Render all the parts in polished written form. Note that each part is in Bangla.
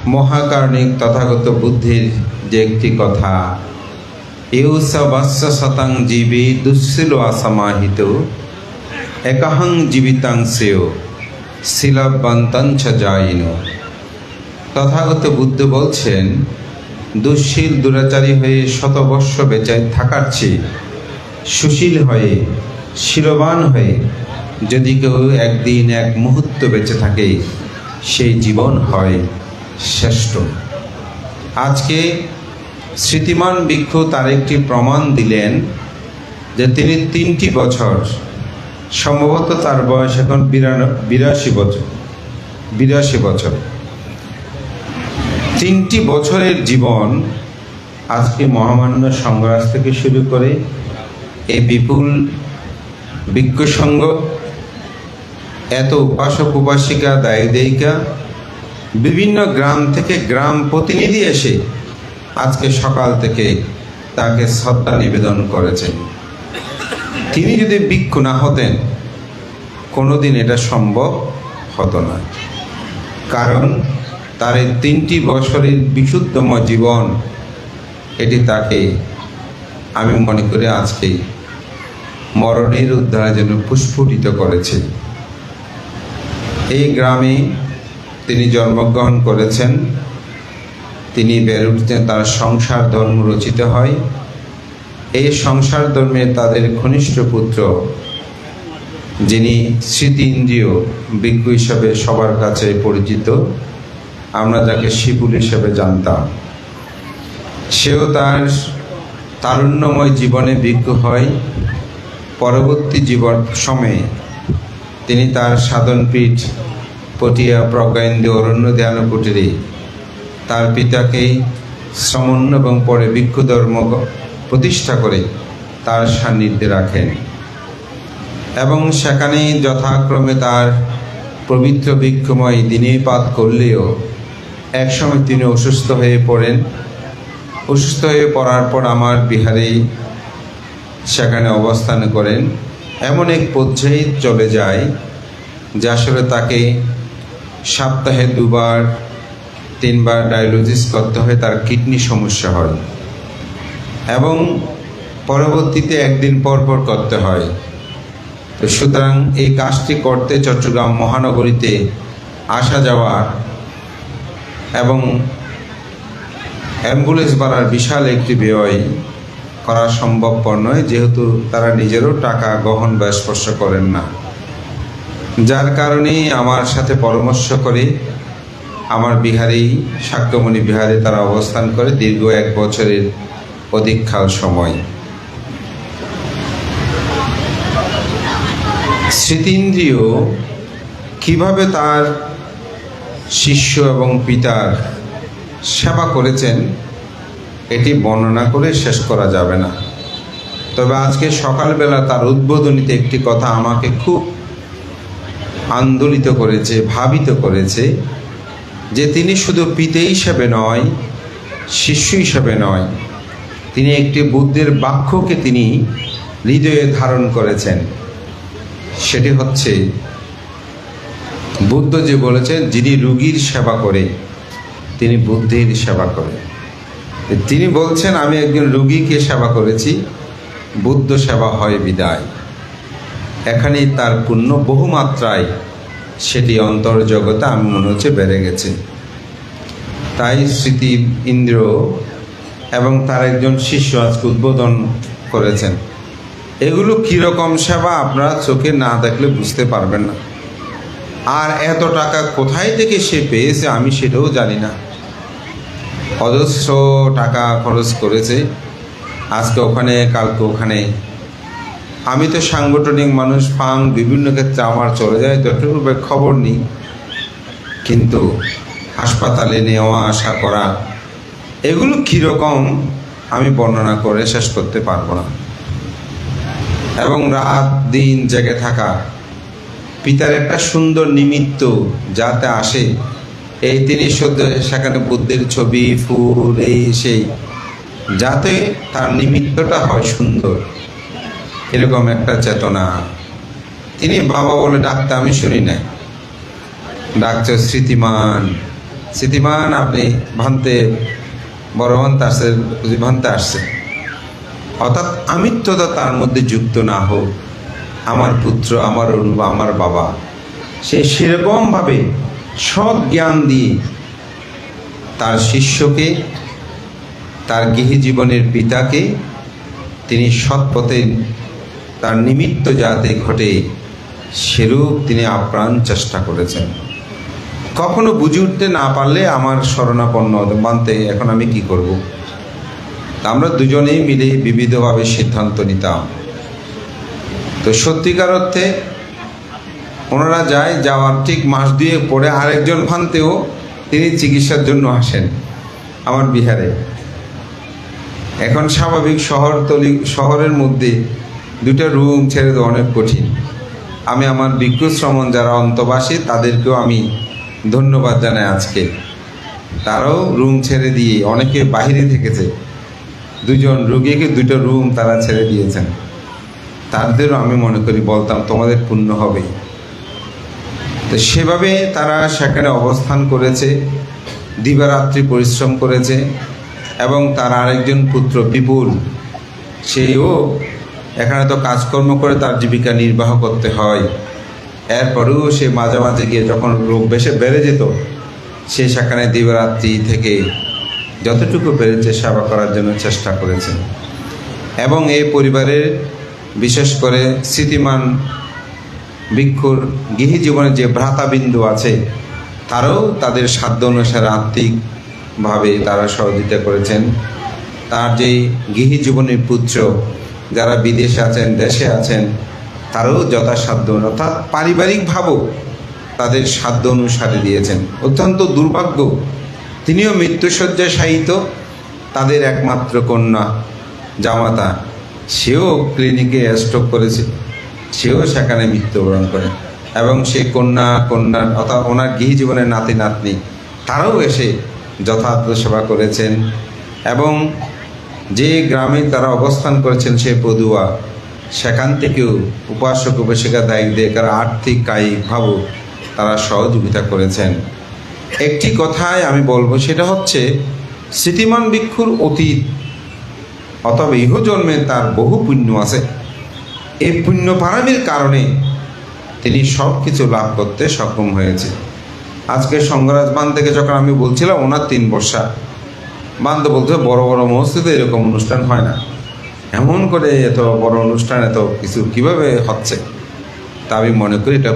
মহাকারণিক তথাগত বুদ্ধির যে একটি কথা, এউসবাস্য শতাং জীবী দুঃশীল অসমাহিত একাহং জীবিতাং শ্রেয় শিলবন্তঞ্চ জায়িন। তথাগত বুদ্ধ বলছেন, দুঃশীল দুরাচারী হয়ে শতবর্ষ বেঁচে থাকার চেয়ে সুশীল হয়ে শীলবান হয়ে যদি কেউ একদিন এক মুহূর্ত বেঁচে থাকে, সেই জীবন হয় শ্রেষ্ঠ। আজকে স্মৃতিমান ভিক্ষু তার একটি প্রমাণ দিলেন যে তিনি 3টি বছর, সম্ভবত তার বয়স এখন 82 বছর, 3টি বছরের জীবন আজকে মহামান্য সংঘরাজ থেকে শুরু করে এই বিপুল ভিক্ষু সংঘ, এত উপাসক উপাসিকা দায়ী দায়িকা, বিভিন্ন গ্রাম থেকে গ্রাম প্রতিনিধি এসে আজকে সকাল থেকে তাকে শ্রদ্ধা নিবেদন করেছেন। তিনি যদি ভিক্ষু না হতেন কোনোদিন এটা সম্ভব হতো না, কারণ তার এই 3টি বছরের বিশুদ্ধময় জীবন, এটি তাকে আমি মনে করি আজকে মরণের উদ্ধারের জন্য প্রস্ফুটিত করেছে। এই গ্রামে তিনি জন্মগ্রহণ করেছেন, তিনি বেড়ে উঠতেন, তার সংসার ধর্ম রচিত হয়। এই সংসার ধর্মে তাদের ঘনিষ্ঠ পুত্র, যিনি স্মৃতিইন্দ্রিয় ভিক্ষু হিসাবে সবার কাছে পরিচিত, আমরা যাকে শিপুল হিসেবে জানতাম, সেও তার তারুণ্যময় জীবনে ভিক্ষু হয়। পরবর্তী জীবন সময়ে তিনি তার সাধনপীঠ পটিয়া প্রজ্ঞাইন্দ্র অরণ্য ধ্যান কুটিরে তার পিতাকে শ্রমণ্য এবং পরে ভিক্ষু ধর্ম প্রতিষ্ঠা করে তার সান্নিধ্যে রাখেন এবং সেখানেই যথাক্রমে তার পবিত্র ভিক্ষুময় দিনেপাত করলেও একসময় তিনি অসুস্থ হয়ে পড়েন। অসুস্থ হয়ে পড়ার পর আমার বিহারে সেখানে অবস্থান করেন। এমন এক পর্যায়ে চলে যায় যে আসলে তাকে সপ্তাহে 2-3বার ডায়ালিসিস করতে হয়, তার কিডনি সমস্যা হয় এবং পরবর্তীতে একদিন পর পর করতে হয়। তো সুতরাং এই কাজটি করতে চট্টগ্রাম মহানগরীতে আসা যাওয়া এবং অ্যাম্বুলেন্স ভাড়ার বিশাল একটি ব্যয় করা সম্ভবপর নয়, যেহেতু তারা নিজেরও টাকা গহন বা স্পর্শ করেন না। যার কারণেই আমার সাথে পরামর্শ করে আমার বিহারেই শাক্যমণি বিহারে তারা অবস্থান করে দীর্ঘ 1 বছরের অধিককাল সময়। স্মৃতিইন্দ্রিয় কিভাবে তার শিষ্য এবং পিতার সেবা করেছেন এটি বর্ণনা করে শেষ করা যাবে না। তবে আজকে সকালবেলা তার উদ্বোধনীতে একটি কথা আমাকে খুব আন্দোলিত করেছে, ভাবিত করেছে, যে তিনি শুধু পিতা হিসেবে নয়, শিষ্য হিসেবে নয়, তিনি একটি বুদ্ধের বাক্যকে তিনি হৃদয়ে ধারণ করেছেন। সেটি হচ্ছে, বুদ্ধ যে বলেছেন, যিনি রোগীর সেবা করে তিনি বুদ্ধের সেবা করে। তিনি বলছেন, আমি একজন রোগীকে সেবা করেছি, বুদ্ধ সেবা হয় বিদায়। এখানেই তার পুণ্য বহুমাত্রায় সেটি অন্তর্জগতে আমি মনে হচ্ছে বেড়ে গেছে। তাই স্মৃতি ইন্দ্র এবং তার একজন শিষ্য আজকে উদ্বোধন করেছেন। এগুলো কীরকম সেবা আপনারা চোখে না দেখলে বুঝতে পারবেন না। আর এত টাকা কোথায় থেকে সে পেয়েছে আমি সেটাও জানি না। অজস্র টাকা খরচ করেছে, আজকে ওখানে কালকে ওখানে। আমি তো সাংগঠনিক মানুষ, ফাং বিভিন্ন ক্ষেত্রে আমার চলে যায়, যতটুকু খবর নিই, কিন্তু হাসপাতালে নেওয়া আসা করা এগুলো কীরকম আমি বর্ণনা করে শেষ করতে পারবো না। এবং রাত দিন জেগে থাকা, পিতার একটা সুন্দর নিমিত্ত যাতে আসে, এই তিনি সেখানে বুদ্ধের ছবি, ফুল, এই সেই, যাতে তার নিমিত্তটা হয় সুন্দর, এরকম একটা চেতনা। তিনি বাবা বলে ডাকতে আমি শুনি নাই, ডাকছে স্মৃতিমান, স্মৃতিমান আপনি ভান্তে বড় ভান্তে আসছেন, ভান্তে আসছেন, অর্থাৎ আমিত্বতা তার মধ্যে যুক্ত না হোক। আমার পুত্র, আমার অনুবা, আমার বাবা, সে সেরকমভাবে সৎ জ্ঞান দিয়ে তার শিষ্যকে, তার গৃহী জীবনের পিতাকে তিনি সৎ পথে তার নিমিত্ত যাতে ঘটে সেরূপ তিনি আপ্রাণ চেষ্টা করেছেন। কখনো বুঝে উঠতে না পারলে আমার শরণাপন্ন মানতে এখন আমি কি করব। আমরা দুজনেই মিলে বিবিধভাবে সিদ্ধান্ত নিতাম। তো সত্যিকার অর্থে ওনারা যাওয়ার ঠিক মাস 2 পরে আরেকজন ভান্তেও তিনি চিকিৎসার জন্য আসেন আমার বিহারে। এখন স্বাভাবিক শহরের মধ্যে 2টা রুম ছেড়ে দেওয়া অনেক কঠিন। আমি আমার ভিক্ষু শ্রমণ যারা অন্তবাসী তাদেরকেও আমি ধন্যবাদ জানাই আজকে। তারাও রুম ছেড়ে দিয়ে, অনেকে বাহিরে থেকেছে, 2জন রোগীকে 2টা রুম তারা ছেড়ে দিয়েছেন। তাদেরও আমি মনে করি বলতাম তোমাদের পুণ্য হবে। তো সেভাবে তারা সেখানে অবস্থান করেছে, দিবারাত্রি পরিশ্রম করেছে। এবং তার আরেকজন পুত্র বিপুল, সেও এখানে তো কাজকর্ম করে তার জীবিকা নির্বাহ করতে হয়। এরপরেও সে মাঝে মাঝে গিয়ে যখন রোগ বেড়ে যেত, সে সেখানে দিবারাত্রি থেকে যতটুকু পেরেছে সেবা করার জন্য চেষ্টা করেছে। এবং এই পরিবারের বিশেষ করে স্মৃতিমান ভিক্ষুর গৃহী জীবনে যে ভ্রাতাবিন্দু আছে, তারাও তাদের সাধ্য অনুসারে আর্থিকভাবে তারা সহযোগিতা করেছেন। তার যে গৃহী জীবনের পুত্র যারা বিদেশে আছেন, দেশে আছেন, তারাও যথাসাধ্য অর্থাৎ পারিবারিকভাবেও তাদের সাধ্য অনুসারে দিয়েছেন। অত্যন্ত দুর্ভাগ্য, তিনিও মৃত্যুশয্যায় শায়িত। তাদের একমাত্র কন্যা জামাতা, সেও ক্লিনিকে স্ট্রোক করেছে, সেও সেখানে মৃত্যুবরণ করে। এবং সে কন্যার অর্থাৎ ওনার গৃহী জীবনের নাতি নাতনি, তারাও এসে যথার্থ সেবা করেছেন। এবং যে গ্রামে তারা অবস্থান করেছেন সে পদুয়া, সেখান থেকেও উপাসক উপাসিকা দায়িত্বে তারা আর্থিক কায়িকভাবেও তারা সহযোগিতা করেছেন। একটি কথায় আমি বলবো, সেটা হচ্ছে স্মৃতিমান ভিক্ষুর অতীত অথবা ইহজন্মে তার বহু পুণ্য আছে। এই পুণ্য পারামির কারণে তিনি সব কিছু লাভ করতে সক্ষম হয়েছে। আজকে সঙ্গরাজ বান থেকে যখন আমি বলছিলাম ওনার 3 বর্ষা বান্ধ বলতে বড় বড় মসজিদে এরকম অনুষ্ঠান হয় না, এমন করে এত বড় অনুষ্ঠান এত কিছু কিভাবে হচ্ছে। তা আমি মনে করি এটা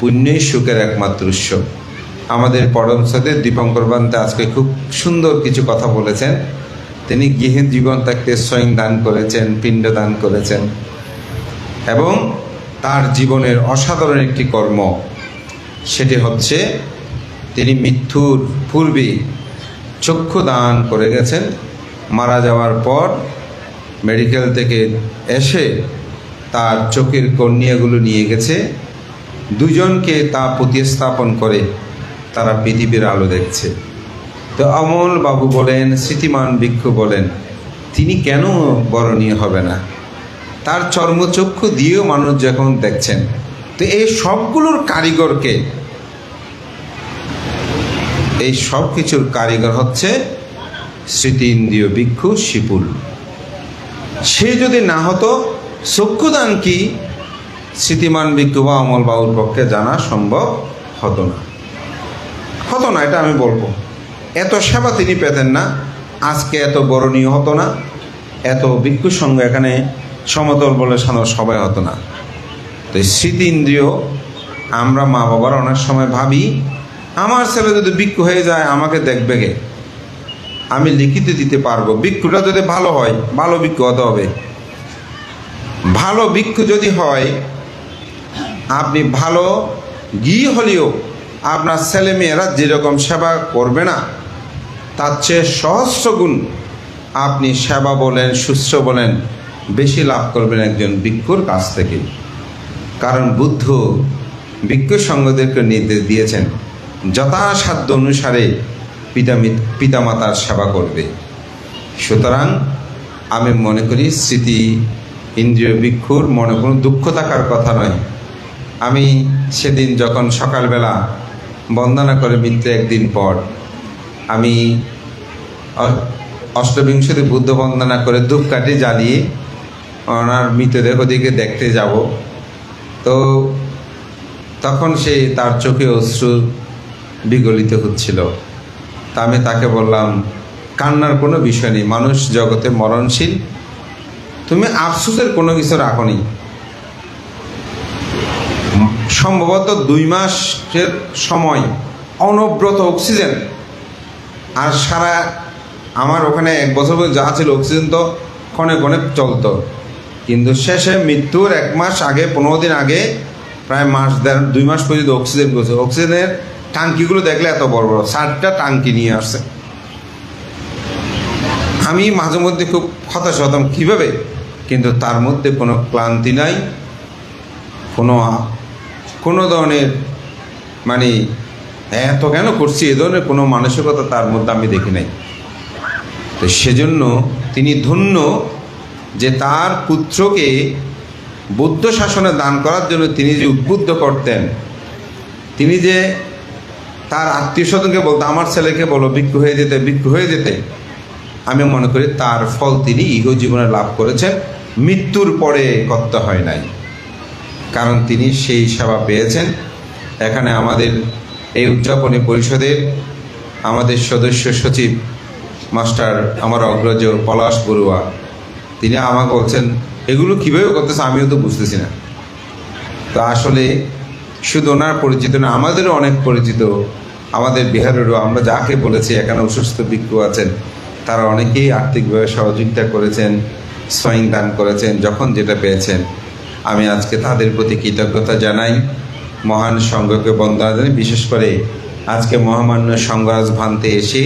পুণ্যই সুখের একমাত্র উৎস। আমাদের পরম সদে দীপঙ্কর বান্তে আজকে খুব সুন্দর কিছু কথা বলেছেন। তিনি গৃহীণ জীবন থাকতে স্বয়ং দান করেছেন, পিণ্ড দান করেছেন। এবং তার জীবনের অসাধারণ একটি কর্ম, সেটি হচ্ছে তিনি মৃত্যুর পূর্বে চক্ষু দান করে গেছেন। মারা যাওয়ার পর মেডিকেল থেকে এসে তার চোখের কর্নিয়াগুলো নিয়ে গেছে, 2জনকে তা প্রতিস্থাপন করে তারা পৃথিবীর আলো দেখছে। তো অমল বাবু বলেন, স্মৃতিমান ভিক্ষু বলেন, তিনি কেন বরণীয় হবে না? তার চর্মচক্ষু দিয়েও মানুষ যখন দেখছেন। তো এই সবগুলোর কারিগরকে, এই সব কিছুর কারিগর হচ্ছে স্মৃতিন্দ্রিয় ভিক্ষু শিপুল। সে যদি না হতো, চক্ষুদান কি স্মৃতিমান ভিক্ষু বা অমল বাবুর পক্ষে জানা সম্ভব হতো না। এটা আমি বলবো। এত সেবা তিনি পেতেন না, আজকে এত বরণীয় হতো না, এত ভিক্ষুর সঙ্গে এখানে সমতল বলে সবাই হতো না। তো স্মৃতি ইন্দ্রিয়, আমরা মা বাবার অনেক সময় ভাবি আমার ছেলে যদি ভিক্ষু হয়ে যায় আমাকে দেখবে কে, আমি লিখিত দিতে পারবো। ভিক্ষুটা যদি ভালো হয়, ভালো ভিক্ষু হতে হবে। ভালো ভিক্ষু যদি হয়, আপনি ভালো গৃহী হলেও আপনার ছেলে মেয়েরা যেরকম সেবা করবে না, তার চেয়ে সহস্র গুণ আপনি সেবা বলেন, শুশ্র বলেন, বেশি লাভ করবেন একজন ভিক্ষুর কাছ থেকে। কারণ বুদ্ধ ভিক্ষু সঙ্গদেরকে নির্দেশ দিয়েছেন যথাসাধ্য অনুসারে পিতামাতার সেবা করবে। সুতরাং আমি মনে করি স্মৃতি ইন্দ্রিয় ভিক্ষুর মনে কোনো দুঃখ থাকার কথা নয়। আমি সেদিন যখন সকালবেলা বন্দনা করে মৃত্যু একদিন পর আমি অষ্টবিংশতি বুদ্ধ বন্দনা করে ধূপকাঠি জ্বালিয়ে ওনার মৃতদেহ দিকে দেখতে যাব। তো তখন তার চোখে অশ্রু বিগলিত হচ্ছিল। তা আমি তাকে বললাম, কান্নার কোনো বিষয় নেই, মানুষ জগতে মরণশীল, তুমি আফসোসের কোনো কিছু রাখনি। সম্ভবত 2 মাসের সময় অনবরত অক্সিজেন, আর সারা আমার ওখানে 1 বছর যা ছিল অক্সিজেন তো ক্ষণে ক্ষণে চলতো, কিন্তু শেষে মৃত্যুর 1 মাস আগে, 15 দিন আগে, প্রায় 2 মাস পর্যন্ত অক্সিজেন করছে। অক্সিজেনের টাঙ্কিগুলো দেখলে এত বড় বড় 4টা টাঙ্কি নিয়ে আসছে। আমি মাঝে মধ্যে খুব হতাশ হতাম কীভাবে, কিন্তু তার মধ্যে কোনো ক্লান্তি নাই, কোনো ধরনের মানে এত কেন করছি এ ধরনের কোনো মানসিকতা তার মধ্যে আমি দেখি নাই। তো সেজন্য তিনি ধন্য যে তার পুত্রকে বুদ্ধ শাসনে দান করার জন্য তিনি যে উদ্বুদ্ধ করতেন, তিনি যে তার আত্মীয় স্বজনকে বলতো আমার ছেলেকে বলো ভিক্ষু হয়ে যেতে, আমি মনে করি তার ফল তিনি ইহজীবনে লাভ করেছেন, মৃত্যুর পরে করতে হয় নাই, কারণ তিনি সেই সেবা পেয়েছেন। এখানে আমাদের এই উদযাপনী পরিষদের আমাদের সদস্য সচিব মাস্টার আমার অগ্রজ পলাশ বড়ুয়া, তিনি আমাকে বলছেন এগুলো কীভাবে করতেছে, আমিও তো বুঝতেছি না। তো আসলে শুধু ওনার পরিচিত না, আমাদেরও অনেক পরিচিত, আমাদের বিহারেরও আমরা যাকে বলেছি এখানে অসুস্থ ভিক্ষু আছেন, তারা অনেকেই আর্থিকভাবে সহযোগিতা করেছেন, স্বয়ং দান করেছেন, যখন যেটা পেয়েছেন। আমি আজকে তাদের প্রতি কৃতজ্ঞতা জানাই, মহান সংঘকে বন্দনা জানাই। বিশেষ করে আজকে মহামান্য সংঘরাজ ভান্তে এসে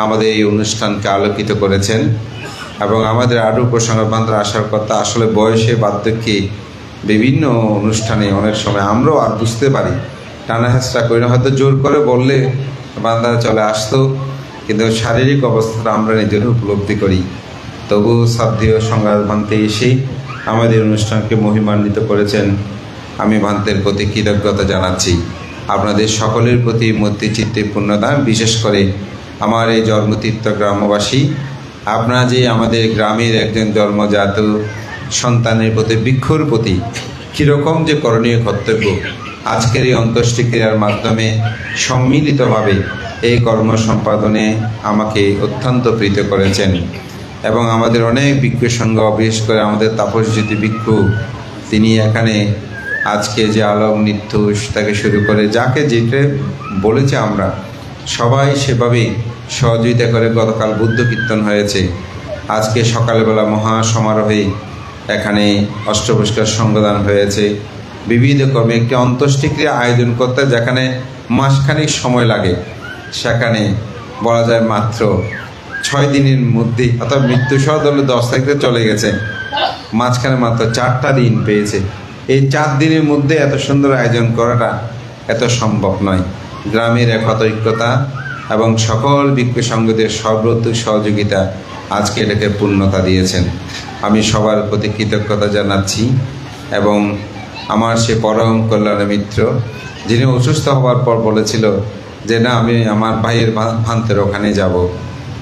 আমাদের এই অনুষ্ঠানকে আলোকিত করেছেন, এবং আমাদের আরও সংঘরাজ ভান্তে আসার কথা। আসলে বয়সে বার্ধক্যে বিভিন্ন অনুষ্ঠানে অনেক সময় আমরাও আর বুঝতে পারি, টানা হেঁচড়া করি না, হয়তো জোর করে বললে বান্দারা চলে আসতো, কিন্তু শারীরিক অবস্থাটা আমরা নিজেরা উপলব্ধি করি। তবু শ্রদ্ধেয় সংঘরাজ ভান্তে এসে আমাদের অনুষ্ঠানকে মহিমান্বিত করেছেন। আমি ভান্তের প্রতি কৃতজ্ঞতা জানাচ্ছি। আপনাদের সকলের প্রতি মৈত্রীচিত্তে পূর্ণদান, বিশেষ করে আমার এই জন্মতীর্থ গ্রামবাসী, আপনারা যে আমাদের গ্রামের একজন জন্মজাত সন্তানের প্রতি, ভিক্ষুর প্রতি কীরকম যে করণীয় কর্তব্য, আজকের এই অন্ত্যেষ্টি ক্রিয়ার মাধ্যমে সম্মিলিতভাবে এই কর্ম সম্পাদনে আমাকে অত্যন্ত প্রীত করেছেন। এবং আমাদের অনেক ভিক্ষু সংঘ, বিশেষ করে আমাদের তাপসজ্যোতি ভিক্ষু, তিনি এখানে আজকে যে আলম নৃত্য থেকে শুরু করে যাকে যেটা বলেছে আমরা সবাই সেভাবেই সহযোগিতা করে। গতকাল বুদ্ধ কীর্তন হয়েছে, আজকে সকালবেলা মহা সমারোহে এখানে অষ্টপুরস্কার সঙ্গদান হয়েছে। বিবিধ কর্মে একটি অন্ত্যেষ্টিক্রিয়া আয়োজন করতে যেখানে মাসখানেক সময় লাগে, সেখানে বলা যায় মাত্র 6 দিনের মধ্যে, অর্থাৎ মৃত্যু সহ ধরলে 10 তারিখে চলে গেছে, মাঝখানে মাত্র 4টা দিন পেয়েছে। এই 4 দিনের মধ্যে এত সুন্দর আয়োজন করাটা এত সম্ভব নয়। গ্রামের একতা এবং সকল ভিক্ষু সংঘদের সর্বোত্তম সহযোগিতা আজকে এটাকে পূর্ণতা দিয়েছেন। আমি সবার প্রতি কৃতজ্ঞতা জানাচ্ছি। এবং আমার সে পরম কল্যাণ মিত্র, যিনি অসুস্থ হওয়ার পর বলেছিল যে না আমি আমার ভাইয়ের ভান্তের ওখানে যাব,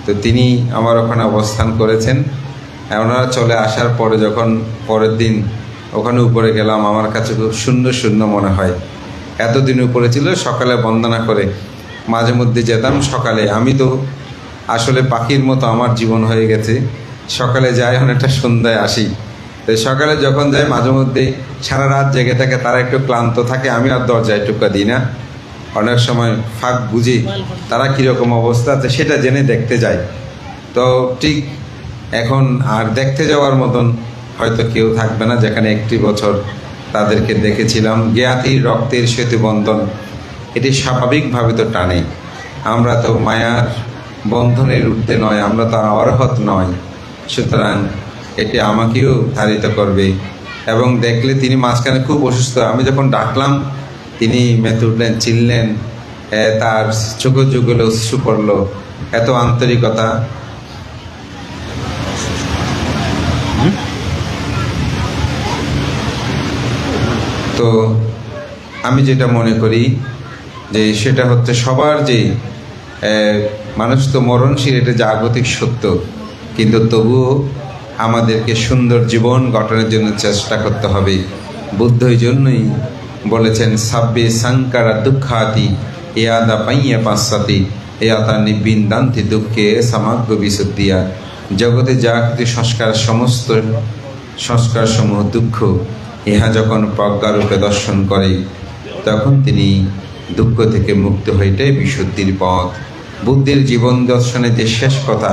তো তিনি আমার ওখানে অবস্থান করেছেন। ওনারা চলে আসার পরে যখন পরের দিন ওখানে উপরে গেলাম, আমার কাছে খুব শূন্য শূন্য মনে হয়। এতদিন উপরে ছিল, সকালে বন্দনা করে মাঝে মধ্যে যেতাম। সকালে আমি তো আসলে পাখির মতো আমার জীবন হয়ে গেছে, সকালে যাই অনেকটা সন্ধ্যায় আসি। তো সকালে যখন যাই মাঝে মধ্যে সারা রাত জেগে থাকে, তারা একটু ক্লান্ত থাকে, আমি আর দরজায় টুকা দিই না, অনেক সময় ফাঁক বুঝি তারা কীরকম অবস্থা আছে সেটা জেনে দেখতে যাই। তো ঠিক এখন আর দেখতে যাওয়ার মতন হয়তো কেউ থাকবে না, যেখানে 1 বছর তাদেরকে দেখেছিলাম। জ্ঞাতির রক্তের সেতু বন্ধন, এটি স্বাভাবিকভাবে তো টানে। আমরা তো মায়ার বন্ধনের ঊর্ধ্বে নয়, আমরা তো অর্হত নয়, সুতরাং এটি আমাকেও ধারিত করবে। এবং দেখলে তিনি মাঝখানে খুব অসুস্থ, আমি যখন ডাকলাম তিনি মেতে উঠলেন, চিনলেন, তার চোখ যুগলে অশ্রু পড়ল, এত আন্তরিকতা। তো আমি যেটা মনে করি যে সেটা হচ্ছে সবার যে মানুষ তো মরণশীল, এটা জাগতিক সত্য, কিন্তু তবুও আমাদেরকে সুন্দর জীবন গঠনের জন্য চেষ্টা করতে হবে। বুদ্ধ এই জন্যই বলেছেন সাব্বে সাংকারা দুঃখাতি এয়াদা পাইয়া পাশ্চাতি এয়াতা নিবিন্দান্তি দুঃখে সামাগ্য বিশুদ্ধিয়া। জগতে যা কিছু সংস্কার, সমস্ত সংস্কার সমূহ দুঃখ, ইহা যখন প্রজ্ঞারূপে দর্শন করে তখন তিনি দুঃখ থেকে মুক্ত হইটাই বিশুদ্ধির পথ। বুদ্ধির জীবন দর্শনের যে শেষ কথা,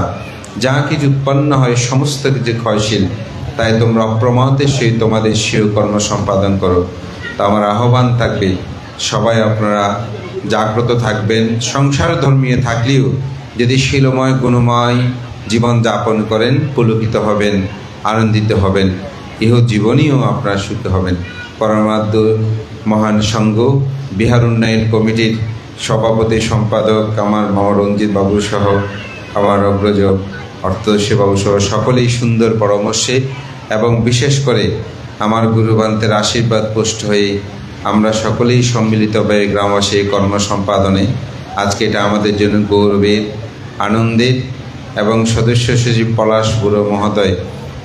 যা কিছু উৎপন্ন হয় সমস্ত কিছু ক্ষয়শীল, তাই তোমরা অপ্রমাদের সহিত তোমাদের স্বীয় কর্ম সম্পাদন করো। তা আমার আহ্বান থাকবে, সবাই আপনারা জাগ্রত থাকবেন। সংসার ধর্মীয় থাকলেও যদি শীলময় গুণময় জীবন যাপন করেন, পুলকিত হবেন, আনন্দিত হবেন, ইহ জীবনেও আপনারা সুখী হবেন। পরমাদ্য মহান সংঘ বিহার উন্নয়ন কমিটির সভাপতি সম্পাদক আমার মামা রঞ্জিত বাবু সহ আমার অগ্রজ অর্থদর্শী বাবু সহ সকলেই সুন্দর পরামর্শে এবং বিশেষ করে আমার গুরুবান্তের আশীর্বাদ পুষ্ট হয়ে আমরা সকলেই সম্মিলিতভাবে গ্রামবাসী কর্ম সম্পাদনে আজকে এটা আমাদের জন্য গৌরবের, আনন্দের। এবং সদস্য সচিব পলাশ বুড়ো মহোদয়,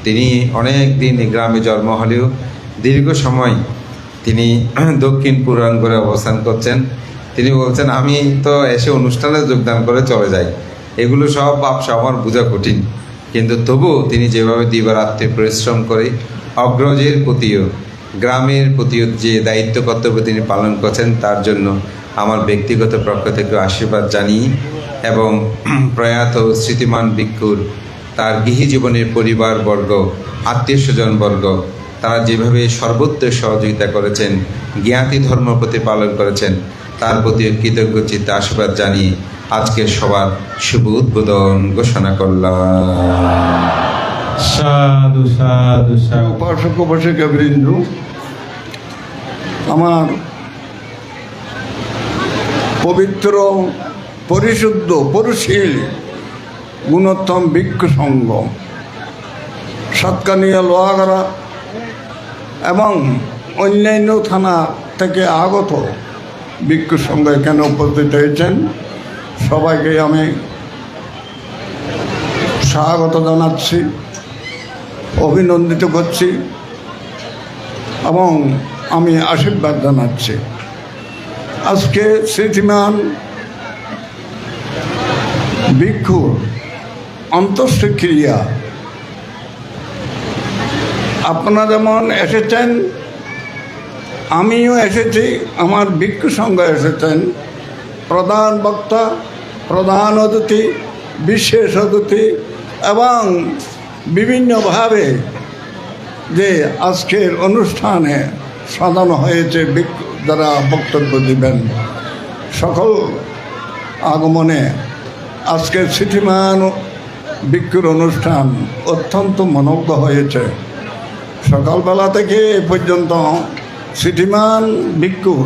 তিনি অনেক দিন গ্রামে জন্ম হলেও দীর্ঘ সময় তিনি দক্ষিণ পূর্বাঞ্চলে অবস্থান করছেন। তিনি বলছেন আমি তো এসে অনুষ্ঠানে যোগদান করে চলে যাই, এগুলো সব ব্যবসা আমার বোঝা কঠিন, কিন্তু তবুও তিনি যেভাবে দিবারাত্রি পরিশ্রম করে অগ্রজের প্রতিও গ্রামের প্রতিও যে দায়িত্ব কর্তব্য তিনি পালন করছেন, তার জন্য আমার ব্যক্তিগত পক্ষ থেকে আশীর্বাদ জানিয়ে এবং প্রয়াত স্মৃতিমান ভিক্ষুর তার গৃহী জীবনের পরিবারবর্গ, আত্মীয় স্বজনবর্গ, তারা যেভাবে সর্বত্র সহযোগিতা করেছেন, জ্ঞাতি ধর্ম প্রতিপালন করেছেন, তার প্রতি কৃতজ্ঞ চিত্তে আশীর্বাদ জানিয়ে আজকের সবার শুভ উদ্বোধন ঘোষণা করলাম। সাধু সাধু সাধু। উপাসক উপাসিকাবৃন্দ, আমার পবিত্র, পরিশুদ্ধ, পরিশীল, গুণোত্তম ভিক্ষু সংঘ সাতকানিয়া, লোহাগড়া এবং অন্যান্য থানা থেকে আগত ভিক্ষু সংঘ এখানে উপস্থিত হয়েছেন। সবাইকে আমি স্বাগত জানাচ্ছি, অভিনন্দিত করছি এবং আমি আশীর্বাদ জানাচ্ছি। আজকে স্মৃতিমান ভিক্ষুর অন্তঃক্রিয়া আপনারা যেমন এসেছেন, আমিও এসেছি, আমার ভিক্ষু সংঘ এসেছেন। প্রধান বক্তা, প্রধান অতিথি, বিশেষ অতিথি এবং বিভিন্নভাবে যে আজকের অনুষ্ঠানে সাজানো হয়েছে যারা বক্তব্য দিবেন, সকল আগমনে আজকের স্মৃতিমান ভিক্ষুর অনুষ্ঠান অত্যন্ত মনোজ্ঞ হয়েছে। সকালবেলা থেকে এ পর্যন্ত স্মৃতিমান ভিক্ষুর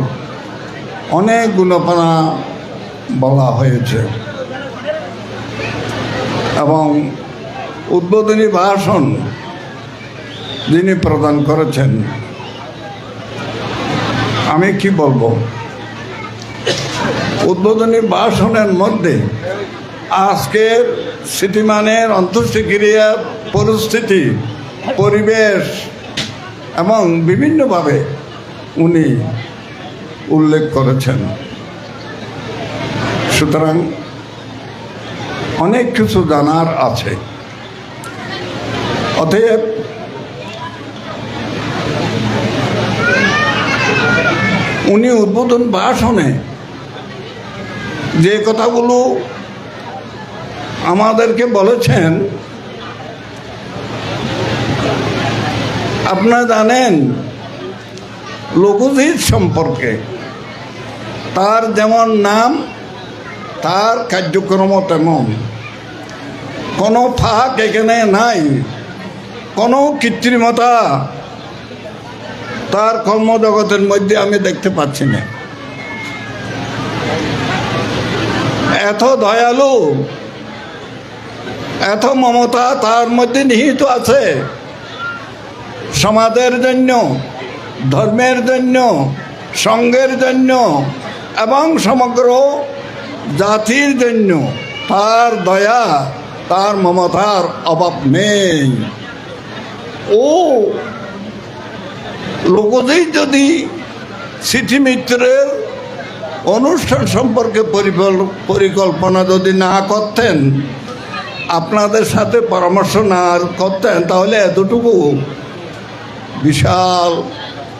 অনেক গুণপনা বলা হয়েছে এবং উদ্বোধনী ভাষণ যিনি প্রদান করেছেন, আমি কি বলবো, উদ্বোধনী ভাষণের মধ্যে আজকের স্মৃতিমানের অন্তঃক্রিয়ার পরিস্থিতি, পরিবেশ এবং বিভিন্নভাবে উনি উল্লেখ করেছেন। সুতরাং অনেক কিছু জানার আছে। অতএব উনি উদ্বোধন ভাষণে যে কথাগুলো আমাদেরকে বলেছেন, আপনারা জানেন লোকগীত সম্পর্কে, তার যেমন নাম তার কার্যক্রম তেমন। কোনো ফাঁক এখানে নাই, কোনো কৃত্রিমতা তার কর্মজগতের মধ্যে আমি দেখতে পাচ্ছি না। এত দয়ালু, এত মমতা তার মধ্যে নিহিত আছে। সমাজের জন্য, ধর্মের জন্য, সঙ্ঘের জন্য, এবং সমগ্র জাতির জন্য তার দয়া, তার মমতার অভাব নেই। ও লোকদের যদি স্মৃতিমিত্রের অনুষ্ঠান সম্পর্কে পরিকল্পনা যদি না করতেন, আপনাদের সাথে পরামর্শ না করতেন, তাহলে এতটুকু বিশাল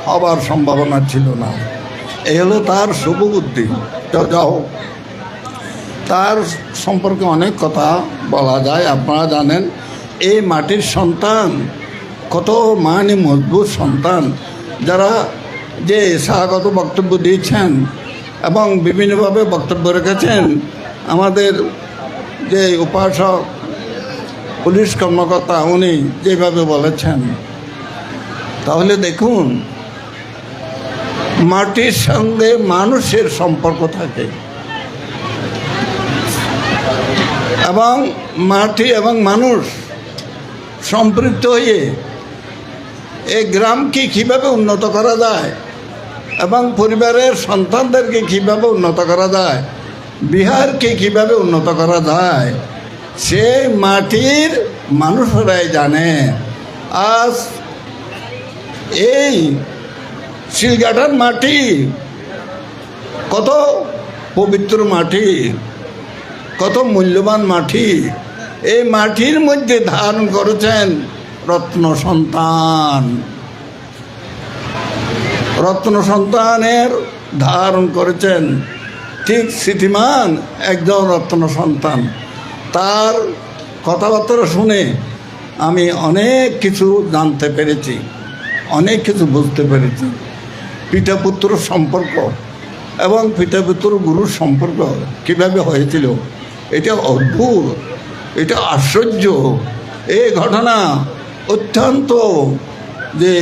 হবার সম্ভাবনা ছিল না। এই হলো তার শুভবুদ্ধি। যা হোক, তার সম্পর্কে অনেক কথা বলা যায়। আপনারা জানেন এই মাটির সন্তান কত মানে মজবুত সন্তান, যারা যে স্বাগত বক্তব্য দিয়েছেন এবং বিভিন্নভাবে বক্তব্য রেখেছেন। আমাদের যে উপাসক পুলিশ কর্মকর্তা উনি যেভাবে বলেছেন, তাহলে দেখুন মাটির সঙ্গে মানুষের সম্পর্ক থাকে এবং মাটি এবং মানুষ সম্পৃক্ত হয়ে এই গ্রামকে কীভাবে উন্নত করা যায় এবং পরিবারের সন্তানদেরকে কীভাবে উন্নত করা যায়, বিহারকে কীভাবে উন্নত করা যায়, সেই মাটির মানুষরাই জানে। আজ এই শিলঘাটার মাটি কত পবিত্র মাটি, কত মূল্যবান মাটি। এই মাটির মধ্যে ধারণ করেছেন রত্ন সন্তান, রত্ন সন্তানের ধারণ করেছেন ঠিক স্মৃতিমান একজন রত্ন সন্তান। তার কথাবার্তা শুনে আমি অনেক কিছু জানতে পেরেছি, অনেক কিছু বুঝতে পেরেছি। পিতা পুত্র সম্পর্ক এবং পিতা পুত্র গুরুর সম্পর্ক কীভাবে হয়েছিল, এটা অদ্ভুত, এটা আশ্চর্য। এই ঘটনা অত্যন্ত যে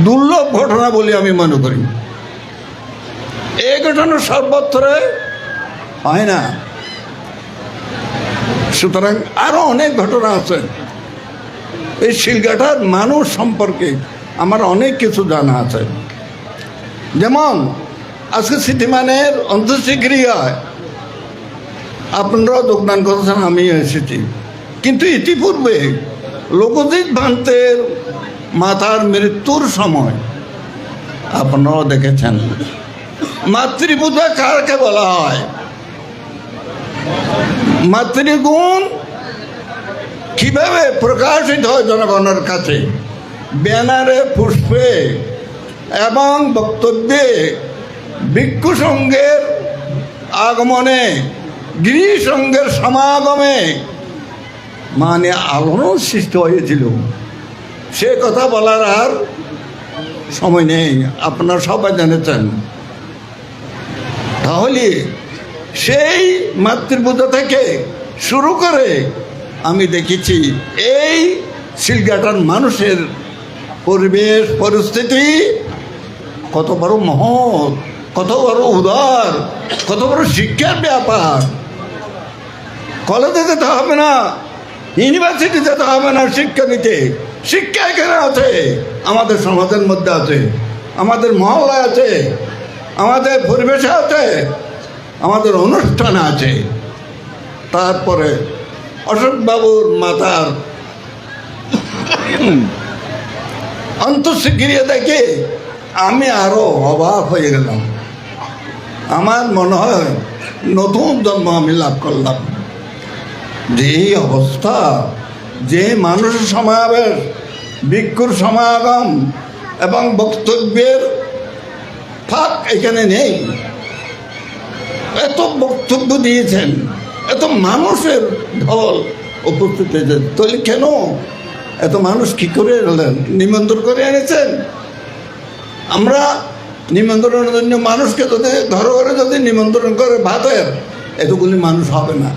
দুর্লভ ঘটনা বলে আমি মনে করি। এই ঘটনা সর্বত্রে হয় না। সুতরাং আরও অনেক ঘটনা আছে। এই শিলঘাটার মানুষ সম্পর্কে আমার অনেক কিছু জানা আছে। যেমন আজকে স্মৃতিমানের অন্ত্যেষ্টিক্রিয়ায় আপনারাও যোগদান করেছেন, আমিও এসেছি। কিন্তু ইতিপূর্বে লোকজিৎ ভান্তের মাতার মৃত্যুর সময় আপনারাও দেখেছেন মাতৃপূজা কারকে বলা হয়। মাতৃগুণ কিভাবে প্রকাশিত হয় জনগণের কাছে, ব্যানারে, পুষ্পে এবং বক্তব্যে, ভিক্ষু সঙ্গের আগমনে, গৃহ সঙ্গের সমাগমে মানে আলোড়ন সৃষ্টি হয়েছিল। সে কথা বলার আর সময় নেই, আপনারা সবাই জেনেছেন। তাহলে সেই মাতৃপূজা থেকে শুরু করে আমি দেখেছি এই শিলঘাটার মানুষের পরিবেশ পরিস্থিতি কত বড় মহৎ, কত বড় উদার, কত বড় শিক্ষার ব্যাপার। কলেজে যেতে হবে না, ইউনিভার্সিটি যেতে হবে না শিক্ষা নিতে। শিক্ষা এখানে আছে, আমাদের সমাজের মধ্যে আছে, আমাদের মহল্লায় আছে, আমাদের পরিবেশে আছে, আমাদের অনুষ্ঠানে আছে। তারপরে অশোকবাবুর মাতার অন্তঃক্রিয়া দেখে আমি আরও অবাক হয়ে গেলাম। আমার মনে হয় নতুন জন্ম আমি লাভ করলাম। যে অবস্থা, যে মানুষের সমাবেশ, ভিক্ষুর সমাগম এবং বক্তব্যের ফাঁক এখানে নেই। এত বক্তব্য দিয়েছেন, এত মানুষের ঢল উপস্থিত হয়েছে। তাহলে কেন এত মানুষ কী করে এলেন? নিমন্ত্রণ করে এনেছেন। আমরা নিমন্ত্রণের জন্য মানুষকে যদি ঘরে ঘরে যদি নিমন্ত্রণ করে ভাতের, এতগুলি মানুষ হবে না।